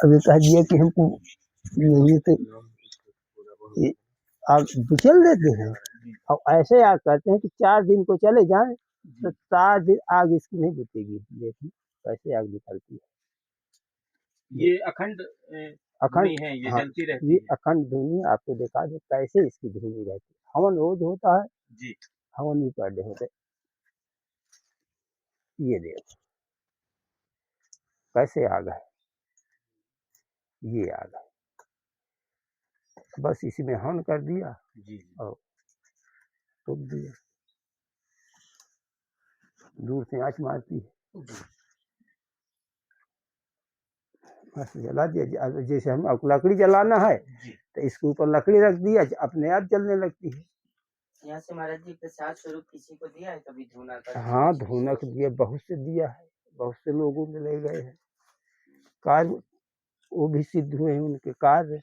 अभी कह दिया कि हमको नहीं तो ये आग बिचल देते हैं और ऐसे आग करते हैं कि 4 दिन को चले जाएं तो 4 दिन आग इसकी नहीं बुझेगी। देखिए कैसे आग निकलती है। ये अखंड धुनी है, ये हाँ, जलती रहती ये है। अखंड धुनी आपको दिखा दे कैसे इसकी धुनी रहती है। हवन रोज होता है जी। हवन भी पर डे होते। ये देखो कैसे आग है, ये आग है। बस इसी में हवन कर दिया जी। और टूक दिया, दूर से आँच मारती है, बस जला दिया। जैसे हम लकड़ी जलाना है तो इसके ऊपर लकड़ी रख दिया, अपने आप जलने लगती है। यहाँ से महाराज जी प्रसाद स्वरूप किसी को दिया है कभी धूना का? हाँ, धूनक दिया, बहुत से दिया है, बहुत से लोगों में ले गए हैं। कार्य वो भी सिद्ध हुए हैं उनके कार्य।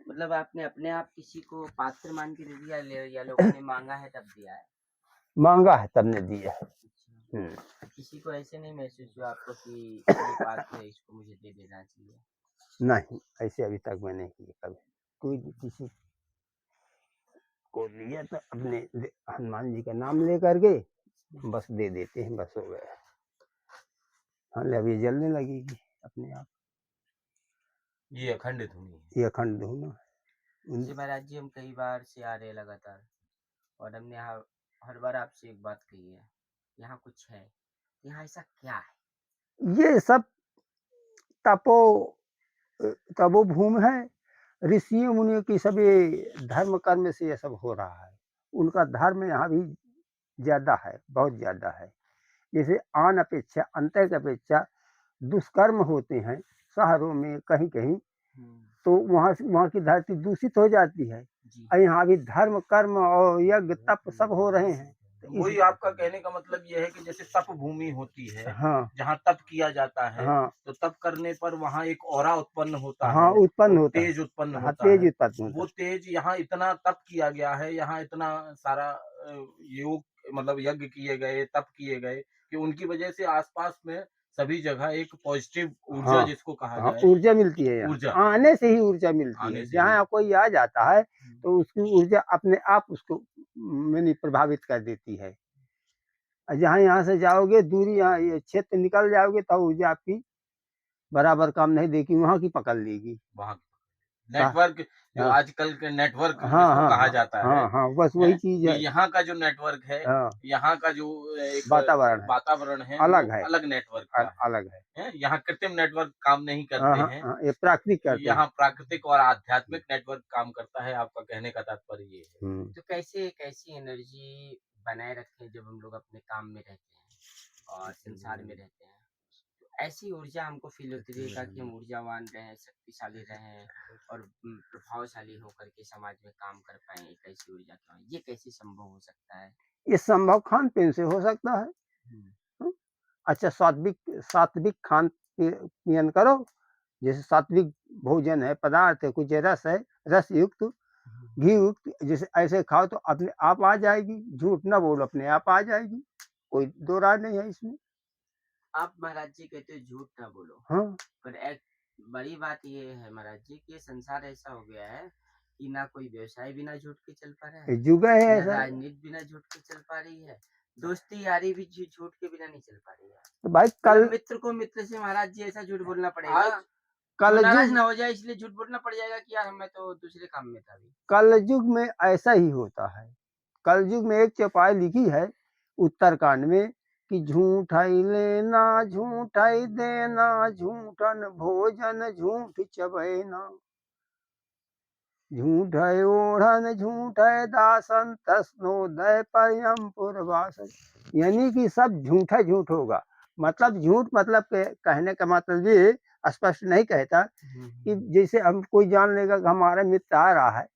मतलब आपने अपने आप किसी को पात्र मान के दे दिया या लोगों ने मांगा है तब दिया है? मांगा है तब ने दिया है। किसी को ऐसे नहीं महसूस हुआ आपको कि ये पात्र है इसको मुझे दे देना चाहिए? नहीं, ऐसे अभी तक मैं नहीं किया कभी। कोई किसी को लिया तो अपने हनुमान जी का नाम लेकर के बस दे देते हैं, बस हो गया। हाँ, अब ये जलने लगेगी अपने आप। ये अखंड धुनी है, ये अखंड धुना है। जी महाराज जी, हम कई बार से आ रहे लगातार और हमने हर बार आपसे एक बात कही है, यहाँ कुछ है। यहाँ ऐसा क्या है? ये सब तपोभूमि है, ऋषियों मुनियों की सब ये धर्म कर्म से ये सब हो रहा है। उनका धर्म यहाँ भी ज्यादा है, बहुत ज्यादा है। जैसे अंतर की अपेक्षा दुष्कर्म होते हैं शहरों में कहीं कहीं, तो वहाँ की धरती दूषित हो जाती है। यहाँ भी धर्म कर्म और यज्ञ तप सब हो रहे हैं। वही आपका कहने का मतलब यह है कि जैसे तप भूमि होती है, हाँ, जहाँ तप किया जाता है, हाँ, तो तप करने पर वहाँ एक ऑरा उत्पन्न होता हाँ, है, उत्पन्न होता तेज है। उत्पन्न हाँ, होता तेज है। उत्पन्न होता वो तेज यहाँ इतना तप किया गया है, यहाँ इतना सारा योग मतलब यज्ञ किए गए, तप किए गए कि उनकी वजह से आसपास में सभी जगह एक पॉजिटिव ऊर्जा, हाँ, जिसको कहा हाँ, जाए, ऊर्जा मिलती है। ऊर्जा आने से ही ऊर्जा मिलती आने है। से जहाँ कोई आ जाता है तो उसकी ऊर्जा अपने आप उसको मैंने प्रभावित कर देती है। जहाँ यहाँ से जाओगे दूरी, यहाँ ये क्षेत्र निकल जाओगे तो ऊर्जा आपकी बराबर काम नहीं देगी, वहाँ की पकड़ लेगी। वहाँ नेटवर्क, जो हाँ, आजकल के नेटवर्क हाँ, जिसको हाँ, कहा हाँ, जाता है, हाँ, हाँ, बस वही चीज कि है। यहाँ का जो नेटवर्क है, हाँ, यहाँ का जो एक वातावरण है, अलग वो है, अलग नेटवर्क का अलग है। है। यहाँ कृत्रिम नेटवर्क काम नहीं हाँ, करते हाँ, हैं, हाँ, ये प्राकृतिक करते यहाँ हैं। प्राकृतिक और आध्यात्मिक नेटवर्क काम करता है। आपका कहने का तात्पर्य ये है। तो कैसी एनर्जी बनाए रखें जब हम लोग अपने काम में रहते हैं और संसार में रहते हैं? ऐसी ऊर्जा हमको फील होती रहेगा कि हम ऊर्जावान रहें, शक्तिशाली रहें और प्रभावशाली होकर के समाज में काम कर पाए। एक ऐसी ऊर्जा का ये कैसे संभव हो सकता है? ये संभव खान पीन से हो सकता है। अच्छा, सात्विक खान पान करो, जैसे सात्विक भोजन है, पदार्थ है, कुछ रस है, रस युक्त घी युक्त, जैसे ऐसे खाओ तो अपने आप आ जाएगी। झूठ ना बोलो, अपने आप आ जाएगी, कोई दो राय नहीं है इसमें। आप महाराज जी कहते हो झूठ ना बोलो, हाँ, पर एक बड़ी बात ये है महाराज जी कि संसार ऐसा हो गया है कि ना कोई व्यवसाय बिना झूठ के चल पा रहा है, युग है ना ऐसा। राजनीति बिना झूठ के चल पा रही है, दोस्ती यारी भी झूठ के बिना नहीं चल पा रही है। तो भाई कल मित्र को मित्र से महाराज जी ऐसा झूठ बोलना पड़ेगा, कल नाराज ना हो जाए इसलिए झूठ बोलना पड़ जाएगा कि यार मैं तो दूसरे काम में था। कल युग में ऐसा ही होता है। कल युग में एक चौपाई लिखी है उत्तरकांड में कि झूठ ही लेना, झूठ ही देना, झूठन भोजन झूठ चबैना, झूठ है ओढ़न, झूठ है दासन, तस्नोदय परयम पुरवासन। यानी कि सब झूठा झूठ होगा। मतलब झूठ मतलब कहने का मतलब ये स्पष्ट नहीं कहता कि जैसे हम कोई जान लेगा कि हमारा मित्र आ रहा है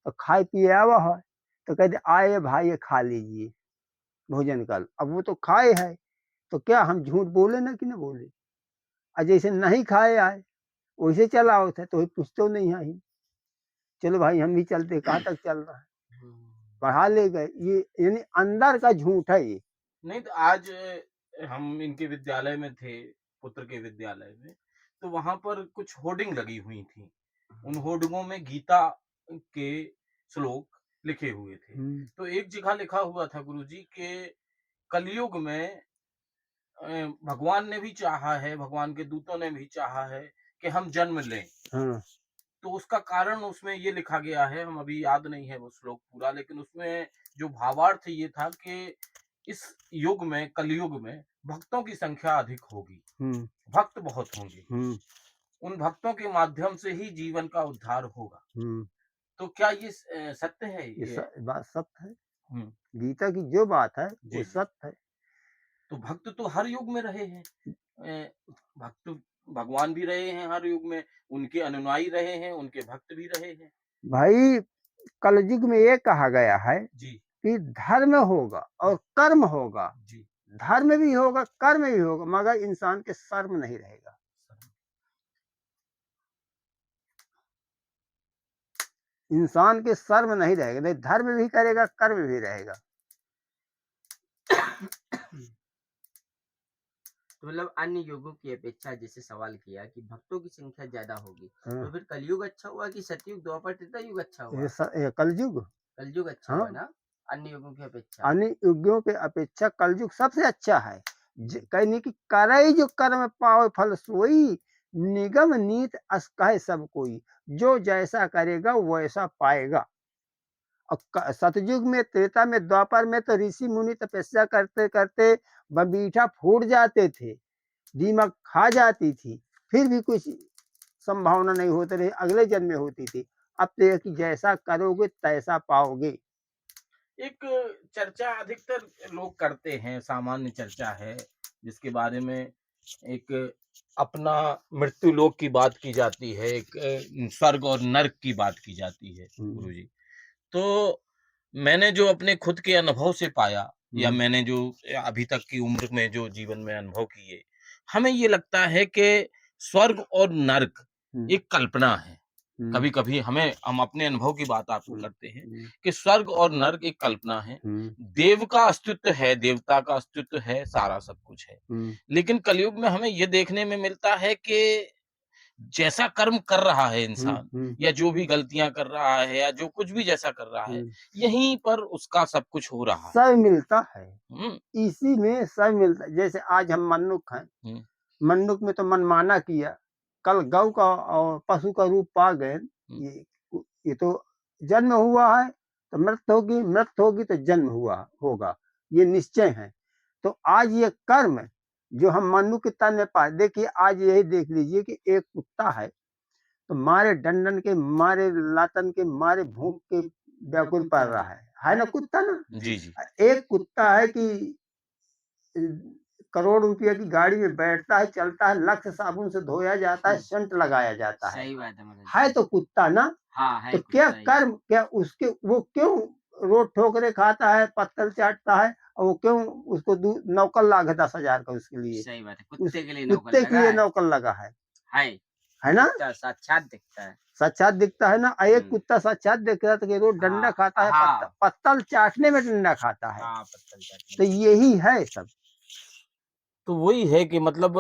तो खाए पिए आवा है तो कहते आए भाई खा लीजिए भोजन कल। अब वो तो खाए है तो क्या हम झूठ बोले ना कि ना बोले? और जैसे नहीं खाए आए वैसे चला होता है तो पूछते नहीं है, चलो भाई हम भी चलते, कहाँ तक चल रहा है, बढ़ा ले गए। ये यानी अंदर का झूठ है ये। नहीं तो आज हम इनके विद्यालय में थे, पुत्र के विद्यालय में, तो वहां पर कुछ होर्डिंग लगी हुई थी। उन होर्डिंगों में गीता के श्लोक लिखे हुए थे। तो एक जगह लिखा हुआ था गुरुजी के कलयुग में भगवान ने भी चाहा है, भगवान के दूतों ने भी चाहा है कि हम जन्म लें। हाँ, तो उसका कारण उसमें ये लिखा गया है, हम अभी याद नहीं है वो श्लोक पूरा, लेकिन उसमें जो भावार्थ ये था कि इस युग में, कलयुग में भक्तों की संख्या अधिक होगी, भक्त बहुत होंगे, उन भक्तों के माध्यम से ही जीवन का उद्धार होगा। तो क्या ये सत्य है? ये बात सत्य है। हम्म, गीता की जो बात है जी वो जी। सत्य है। तो भक्त तो हर युग में रहे हैं, भक्त भगवान भी रहे हैं हर युग में, उनके अनुयायी रहे हैं, उनके भक्त भी रहे हैं। भाई कलयुग में ये कहा गया है जी कि धर्म होगा और कर्म होगा। जी। धर्म भी होगा, कर्म भी होगा, मगर इंसान के शर्म नहीं रहेगा। इंसान के शर्म नहीं रहेगा, नहीं धर्म भी करेगा, कर्म भी रहेगा। तो मतलब अन्य युगों की अपेक्षा जैसे सवाल किया कि भक्तों की संख्या ज्यादा होगी, हाँ, तो फिर कलयुग अच्छा हुआ कि सतयुग, द्वापर, त्रेता युग अच्छा हुआ? ये कलयुग। कलयुग अच्छा हाँ, हुआ ना, अन्य युगों की अपेक्षा। अन्य युगों के अपेक्षा कलयुग सबसे अच्छा है। कहने की करई जो कर्म पावे फल सोई, निगम नीत अस कहे सब कोई, जो जैसा करेगा वैसा पाएगा। और सतयुग में, त्रेता में, द्वापर में तो ऋषि मुनि तपस्या करते करते बबीठा फूट जाते थे, दीमक खा जाती थी, फिर भी कुछ संभावना नहीं होती रही, अगले जन्म में होती थी। अब तो ये कि जैसा करोगे तैसा पाओगे। एक चर्चा अधिकतर लोग करते हैं, सामान्य चर्चा है, जिसके बारे में एक अपना मृत्यु लोक की बात की जाती है, एक स्वर्ग और नर्क की बात की जाती है गुरुजी। तो मैंने जो अपने खुद के अनुभव से पाया, या मैंने जो अभी तक की उम्र में जो जीवन में अनुभव किए, हमें ये लगता है कि स्वर्ग और नर्क एक कल्पना है। कभी कभी हम अपने अनुभव की बात आपको करते हैं कि स्वर्ग और नर्क एक कल्पना है, देव का अस्तित्व है, देवता का अस्तित्व है, सारा सब कुछ है। लेकिन कलयुग में हमें ये देखने में मिलता है कि जैसा कर्म कर रहा है इंसान, या जो भी गलतियां कर रहा है, या जो कुछ भी जैसा कर रहा है, यहीं पर उसका सब कुछ हो रहा है। सब मिलता है, हम्म, इसी में सब मिलता है। जैसे आज हम मन्नुक हैं, मन्नुक में तो मनमाना किया, कल गौ का और पशु का रूप पा गए। ये तो जन्म हुआ है तो मृत्यु होगी, मृत्यु होगी तो जन्म हुआ होगा, ये निश्चय है। तो आज ये कर्म जो हम मनु के तन में पाए, देखिए आज यही देख लीजिए कि एक कुत्ता है तो मारे डंडन के, मारे लातन के, मारे भूख के व्याकुल पड़ रहा है ना कुत्ता ना। जी जी। एक कुत्ता है कि करोड़ रुपए की गाड़ी में बैठता है, चलता है, लक्स साबुन से धोया जाता है, सेंट लगाया जाता है। सही बात है मतलब है तो कुत्ता ना। हाँ है तो क्या कुत्ता ही। कर्म, क्या उसके वो क्यों रोज ठोकरे खाता है, पत्थर चाटता है, और वो क्यों उसको नौकर लागे 10,000 का उसके लिए। सही बात है, उस कुत्ते के लिए नौकर कुत्ते के लगा लिए है। नौकर लगा है है ना। कुत्ता साक्षात दिखता है। साक्षात दिखता है ना। एक कुत्ता साक्षात दिख रहा था कि रोज डंडा हाँ, खाता है, हाँ। पत्तल चाटने में डंडा खाता है। हाँ पत्थर चाटने तो यही है सब। तो वही है कि मतलब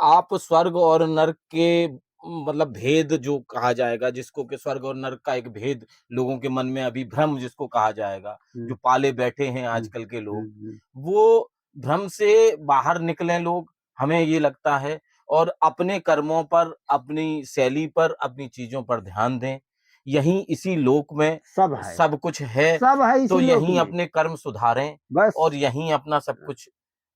आप स्वर्ग और नर्क के मतलब भेद जो कहा जाएगा, जिसको कि स्वर्ग और नर्क का एक भेद लोगों के मन में अभी भ्रम जिसको कहा जाएगा, जो पाले बैठे हैं आजकल के लोग, वो भ्रम से बाहर निकलें लोग, हमें ये लगता है, और अपने कर्मों पर, अपनी शैली पर, अपनी चीजों पर ध्यान दें। यहीं इसी लोक में सब है, सब कुछ है, सब है तो इसी लोक यहीं में। अपने कर्म सुधारें बस और यहीं अपना सब कुछ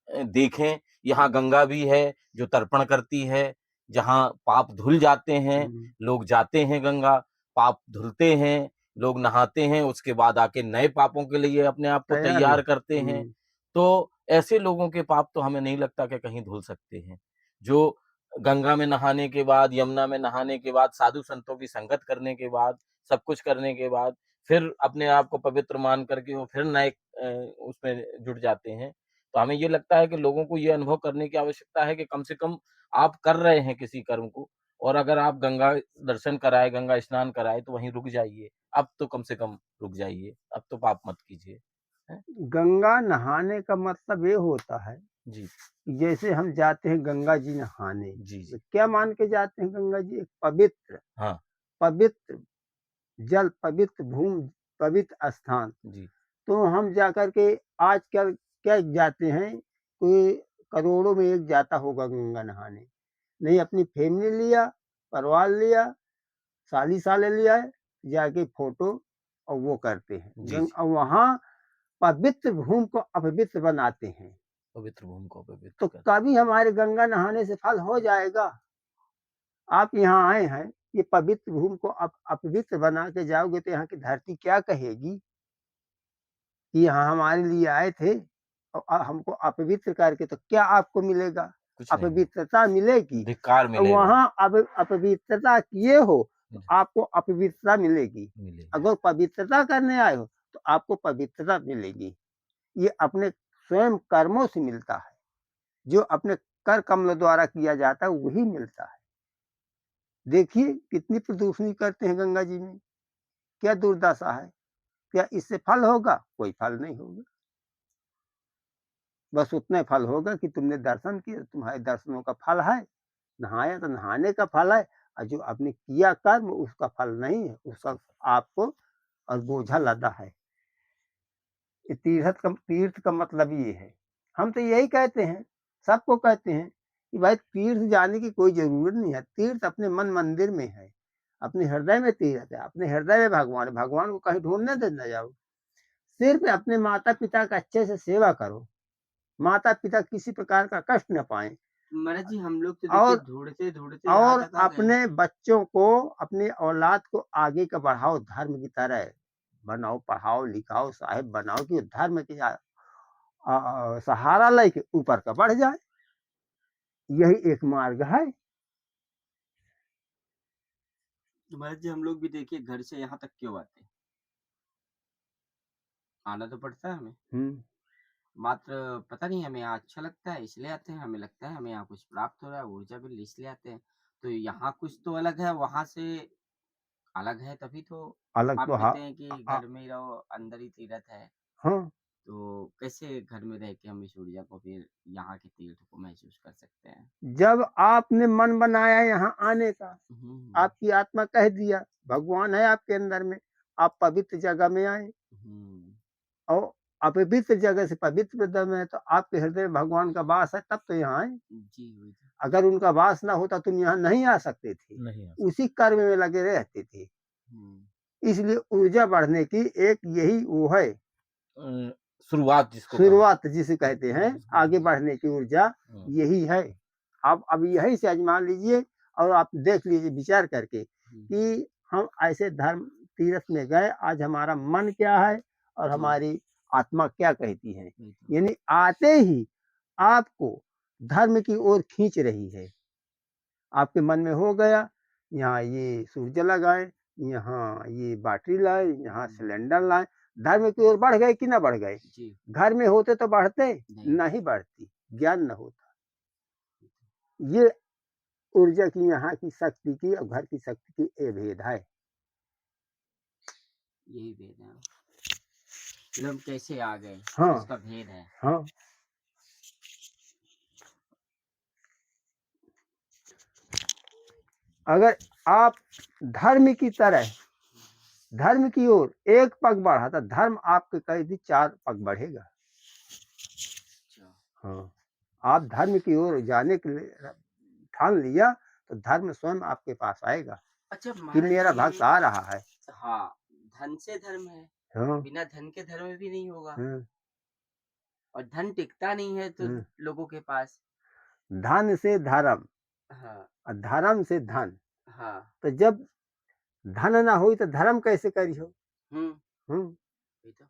देखें। यहाँ गंगा भी है जो तर्पण करती है, जहाँ पाप धुल जाते हैं, लोग जाते हैं गंगा, पाप धुलते हैं, लोग नहाते हैं, उसके बाद आके नए पापों के लिए अपने आप को तैयार तैयार करते हैं। तो ऐसे लोगों के पाप तो हमें नहीं लगता कि कहीं धुल सकते हैं, जो गंगा में नहाने के बाद, यमुना में नहाने के बाद, साधु संतों की संगत करने के बाद, सब कुछ करने के बाद फिर अपने आप को पवित्र मान करके वो फिर नए उसमें जुट जाते हैं। तो हमें ये लगता है कि लोगों को ये अनुभव करने की आवश्यकता है कि कम से कम आप कर रहे हैं किसी कर्म को, और अगर आप गंगा दर्शन कराए, गंगा स्नान कराए, तो वहीं रुक जाइए। अब तो कम से कम रुक जाइए, अब तो पाप मत कीजिए। हैं? गंगा नहाने का मतलब ये होता है जी जैसे हम जाते हैं गंगा जी नहाने, जी तो जी। क्या मान के जाते हैं गंगा जी? एक पवित्र, हाँ पवित्र जल, पवित्र भूमि, पवित्र स्थान। जी तो हम जाकर के आजकल क्या जाते हैं, कोई करोड़ों में एक जाता होगा गंगा नहाने। नहीं, अपनी फैमिली लिया, परिवार लिया, साली साले लिया है, जाके फोटो और वो करते हैं। जी जी। और वहाँ पवित्र भूमि को अपवित्र बनाते हैं। पवित्र भूमि को पवित्र तो कर। कभी हमारे गंगा नहाने से फल हो जाएगा? आप यहाँ आए हैं, ये पवित्र भूमि को अपवित्र बना के जाओगे तो यहाँ की धरती क्या कहेगी कि यहाँ हमारे लिए आए थे और हमको अपवित्र करके, तो क्या आपको मिलेगा? कुछ नहीं, अपवित्रता मिलेगी। धिक्कार और मिलेगा। वहाँ अपवित्रता किए हो तो जी, आपको अपवित्रता मिलेगी। मिलेगा। अगर पवित्रता करने आए हो तो आपको पवित्रता मिलेगी। ये अपने स्वयं कर्मों से मिलता है। जो अपने कर कमलों द्वारा किया जाता है वही मिलता है। देखिए कितनी प्रदूषणी करते हैं गंगा जी में, क्या दुर्दशा है। क्या इससे फल होगा? कोई फल नहीं होगा। बस उतना ही फल होगा कि तुमने दर्शन किए, तुम्हारे दर्शनों का फल है। नहाया तो नहाने का फल है, और जो आपने किया कर्म उसका फल नहीं है, उसका आपको और बोझा लदा है। ये तीर्थ का मतलब ये है। हम तो यही कहते हैं, सबको कहते हैं कि भाई तीर्थ जाने की कोई जरूरत नहीं है। तीर्थ अपने मन मंदिर में है, अपने हृदय में तीर्थ है, अपने हृदय में भगवान है। भगवान को कहीं ढूंढने दे न जाओ। सिर्फ अपने माता पिता का अच्छे से सेवा करो, माता पिता किसी प्रकार का कष्ट न पाए। महाराज जी हम लोग तो देखिए और ढूंढते यहाँ और तक आ गए। अपने बच्चों को, अपनी औलाद को आगे का बढ़ाओ, धर्म की तरह बनाओ, पढ़ाओ लिखाओ, साहेब बनाओ कि वो धर्म की सहारा लेके ऊपर का बढ़ जाए। यही एक मार्ग है। तो महाराज जी हम लोग भी देखिए घर से यहाँ तक क्यों आते हैं? आना तो पड़ता है हमें, हम्म, मात्र पता नहीं हमें यहाँ अच्छा लगता है इसलिए आते हैं, हमें लगता है हमें यहाँ कुछ प्राप्त हो रहा है, ऊर्जा मिल रही इसलिए आते हैं। तो यहाँ कुछ तो अलग है, वहां से अलग है, तभी तो अलग आप तो कहते हैं कि घर में ही रहो, अंदर ही तीर्थ है। हाँ। तो कैसे घर में रह के हम इस ऊर्जा को फिर यहाँ के तीर्थ को महसूस कर सकते हैं? जब आपने मन बनाया यहाँ आने का, हम्म आपकी आत्मा कह दिया भगवान है आपके अंदर में, आप पवित्र जगह में आए, हम्म और अपवित्र जगह से पवित्र जगह में है, तो आपके हृदय में भगवान का वास है, तब तो यहाँ आए। जी वही तो। अगर उनका वास ना होता तुम यहाँ नहीं आ सकते थे, नहीं आ उसी कर्म में लगे रहते थे। हम्म इसलिए ऊर्जा बढ़ने की एक यही वो है, सकता। शुरुआत जिसको कहा। शुरुआत जिसे कहते हैं आगे बढ़ने की ऊर्जा, हम्म, यही है। आप अब यही से आजमा लीजिए और आप देख लीजिए विचार करके कि हम ऐसे धर्म तीर्थ में गए, आज हमारा मन क्या है और जी हमारी आत्मा क्या कहती है। वही तो। यानी आते ही आपको धर्म की ओर खींच रही है। आपके मन में हो गया, यहाँ ये सूर्य लगाए, यहाँ ये बैटरी लाए, यहाँ सिलेंडर लाए, धर्म की ओर बढ़ गए कि ना बढ़ गए? जी घर में होते तो बढ़ते, नहीं नहीं बढ़ती, ज्ञान न होता। ये ऊर्जा की, यहाँ की शक्ति की और घर की शक्ति की ये भेद है। यही भेद है, फिर हम कैसे आ गए हाँ इसका भेद है। हाँ। अगर आप धर्म की तरह, धर्म की ओर एक पग बढ़ा तो धर्म आपके कई भी 4 पग बढ़ेगा। अच्छा हाँ, आप धर्म की ओर जाने के लिए ठान लिया तो धर्म स्वयं आपके पास आएगा अच्छा कि महाराज मेरा जी भक्त आ रहा है। हाँ, धन से धर्म है, हाँ बिना धन के धर्म भी नहीं होगा, हाँ और धन टिकता नहीं है तो हाँ। लोगों के पास। धन से धर्म हाँ और धर्म से धन। हाँ तो जब धन ना हुई तो धर्म कैसे करियो? हम्म हम्म, वही तो।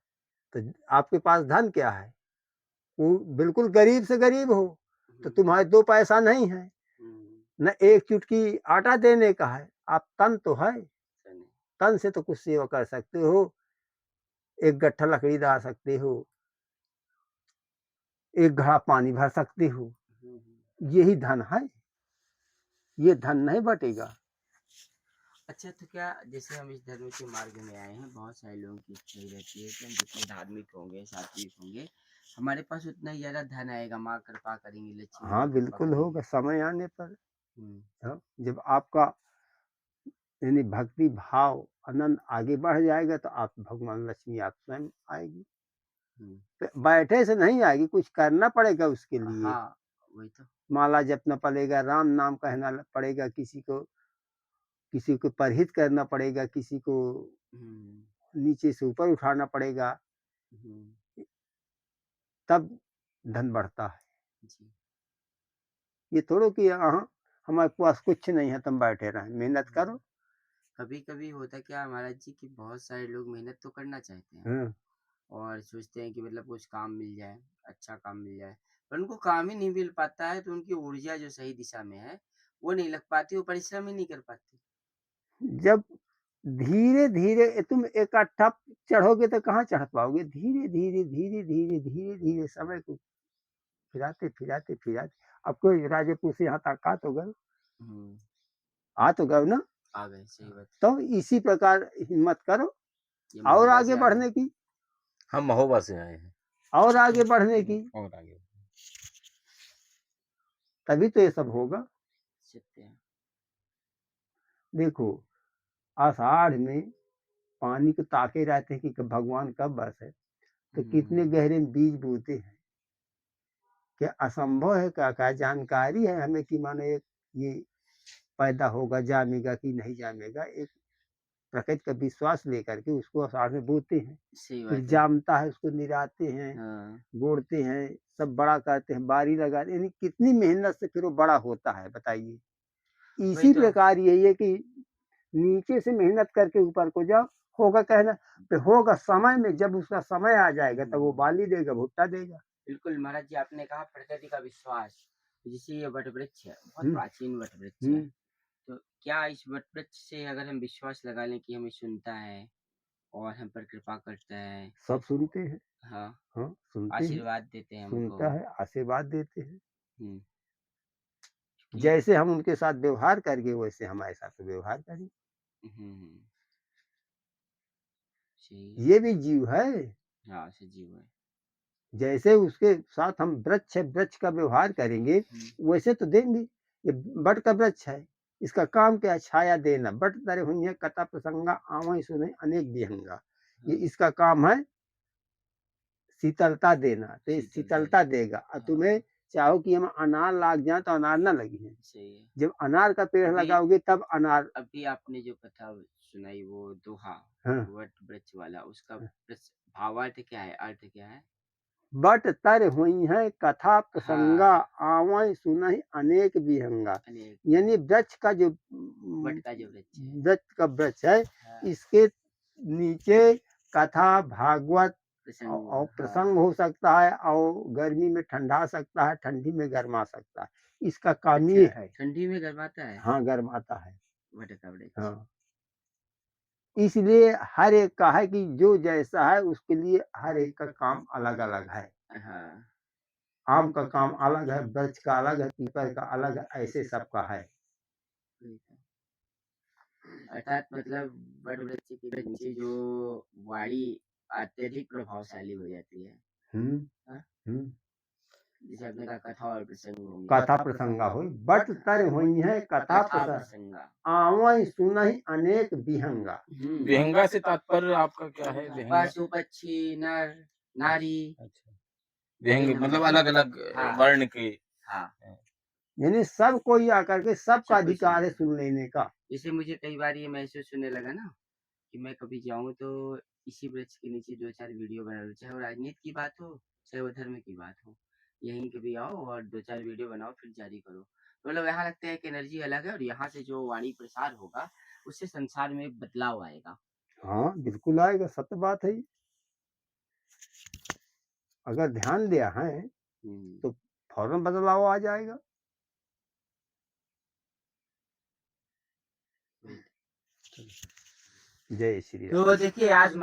तो आपके पास धन क्या है? वो बिल्कुल गरीब से गरीब हो तो तुम्हारे 2 पैसा नहीं है, हम्म, न एक चुटकी आटा देने का है। आप तन तो है, सही। तन से तो कुछ सेवा कर सकते हो, एक गट्ठा लकड़ी ला सकते हो, एक घड़ा पानी भर सकते हो। यही धन है, ये धन नहीं बटेगा। अच्छा तो क्या जैसे हम इस धर्म के मार्ग में आए हैं, बहुत सारे लोगों की इच्छा ही रहती है कि हम जितने धार्मिक होंगे सात्विक होंगे हमारे पास उतना ही ज्यादा धन आएगा, माँ कृपा करेंगी, लक्ष्मी हाँ माँ कृपा बिल्कुल करेंगी। होगा समय आने पर। हम्म, हाँ, जब आपका यानी भक्ति भाव आनंद आगे बढ़ जाएगा तो आप भगवान लक्ष्मी आप स्वयं आएगी। हम्म, बैठे से नहीं आएगी, कुछ करना पड़ेगा उसके लिए। हाँ वही तो। माला जपना पड़ेगा, राम नाम कहना पड़ेगा, किसी को परहित करना पड़ेगा, किसी को हम्म, नीचे से ऊपर उठाना पड़ेगा, हम्म, तब धन बढ़ता है। जी। ये थोड़ो कि हाँ हमारे पास कुछ नहीं है तुम बैठे रहे, मेहनत करो। कभी कभी होता क्या है महाराज जी कि बहुत सारे लोग मेहनत तो करना चाहते हैं हाँ, और सोचते हैं कि मतलब कुछ काम मिल जाए, अच्छा काम मिल जाए, पर उनको काम ही नहीं मिल पाता है तो उनकी ऊर्जा जो सही दिशा में है वो नहीं लग पाती, वो परिश्रम ही नहीं कर पाती। जब धीरे धीरे तुम इकट्ठा चढ़ोगे तो कहाँ चढ़ पाओगे, धीरे धीरे धीरे धीरे धीरे धीरे समय को फिराते फिराते फिराते। अब कोई राजेपुर से यहाँ तक आ तो गए, हम्म, आ तो गए ना। आ गए, सही बात। तो इसी प्रकार हिम्मत करो ये और महोबा आगे से आ गए। बढ़ने की, हम महोबा से आए हैं और आगे बढ़ने की, और आगे। तभी तो ये सब होगा। सत्य है। देखो आषाढ़ में पानी को ताके रहते हैं कि कब भगवान कब बरसे, तो कितने गहरे में बीज बोते हैं। क्या असंभव है, क्या जानकारी है हमें कि मानो एक ये पैदा होगा, जामेगा कि नहीं जामेगा, एक प्रकृति का विश्वास लेकर के उसको आषाढ़ में बोते हैं, सही फिर बात है। जामता है उसको निराते हैं, हाँ, गोड़ते हैं, सब बड़ा करते हैं, बारी लगाते हैं, यानी कितनी मेहनत से फिर वो बड़ा होता है बताइए। वही इसी तो। प्रकार यही है कि नीचे से मेहनत करके ऊपर को जाओ, होगा कहना तो होगा समय में, जब उसका समय आ जाएगा तब वो बाली देगा, भुट्टा देगा। बिल्कुल महाराज जी, आपने कहा प्रकृति का विश्वास, जैसे ये वट वृक्ष है, बहुत हम्म, प्राचीन वट वृक्ष है, हम्म, तो क्या इस वट वृक्ष से अगर हम विश्वास लगा लें कि हमें सुनता है और हम पर कृपा करता है, सब सुनते हैं। हाँ, हाँ सुनते हैं, आशीर्वाद देते हैं हमको। सुनता है, आशीर्वाद देते हैं। हम्म, कि जैसे हम उनके साथ व्यवहार करेंगे वैसे हमारे साथ व्यवहार करें। हम्म, सही है। ये भी जीव है, हाँ, सजीव है। जैसे उसके साथ हम वृक्ष है, वृक्ष का व्यवहार करेंगे वैसे तो देंगे। ये बट का वृक्ष है, इसका काम क्या है, छाया देना। बट तरे हुई है कथा प्रसंगा आवई सुने अनेक विहंगा, ये इसका काम है शीतलता देना, तो ये शीतलता देगा। और तुम्हें चाहो कि हम अनार लाग जाए तो अनार ना लगी है, सही है। जब अनार का पेड़ अभी लगाओगे तब अनार। अभी आपने जो कथा सुनाई वो दोहा हाँ, वट वृक्ष वाला, उसका भावार्थ क्या है, अर्थ क्या है? बट तर हुई है कथा प्रसंगा हाँ, आवई सुनहि अनेक विहंगा, अनेक यानी वृक्ष का जो वट का जो वृक्ष है। वृक्ष का वृक्ष है, हाँ, इसके नीचे कथा भागवत प्रसंग, और हाँ, प्रसंग हो सकता है, और गर्मी में ठंडा सकता है, ठंडी में गर्मा सकता है, इसका काम ये अच्छा, है। ठंडी में गर्माता है हाँ गर्माता है। वट का वृक्ष। हाँ इसलिए हर एक का है कि जो जैसा है उसके लिए हर एक का काम अलग अलग है। हाँ, आम का काम अलग है, वृक्ष का अलग है, पीपल का अलग है, ऐसे सबका है। वही तो। अर्थात मतलब वट वृक्ष के नीचे जो वाणी अत्यधिक प्रभावशाली हो जाती है। हम्म, हाँ? हम्म। जैसे आपने कहा कथा और प्रसंग होंगे। कथा प्रसंगा हुई, बट तर हुई है कथा कथा प्रसंग प्रसंगा। आवई सुनहि अनेक विहंगा। विहंगा से तात्पर्य आपका क्या है? विहंगा पशु पक्षी नर नारी। अच्छा, विहंग मतलब अलग अलग हाँ, वर्ण के। हाँ, यानी सब कोई आकर के सबका सब कोई अधिकार है सुनता सुन लेने का। जैसे मुझे कई बार ये महसूस होने लगा ना कि मैं कभी जाऊं तो इसी वृक्ष के नीचे दो चार वीडियो बना लूं, चाहे वो राजनीति की बात हो चाहे वो धर्म की बात हो, यहीं कभी आओ और दो चार वीडियो बनाओ फिर जारी करो, तो मतलब यहाँ लगता है कि एनर्जी अलग है और यहाँ से जो वाणी प्रसार होगा उससे संसार में एक बदलाव आएगा। हाँ बिल्कुल आएगा, सत्य बात है ये। अगर ध्यान दिया है तो फौरन बदलाव आ जाएगा। जय श्री राम। तो देखिए आज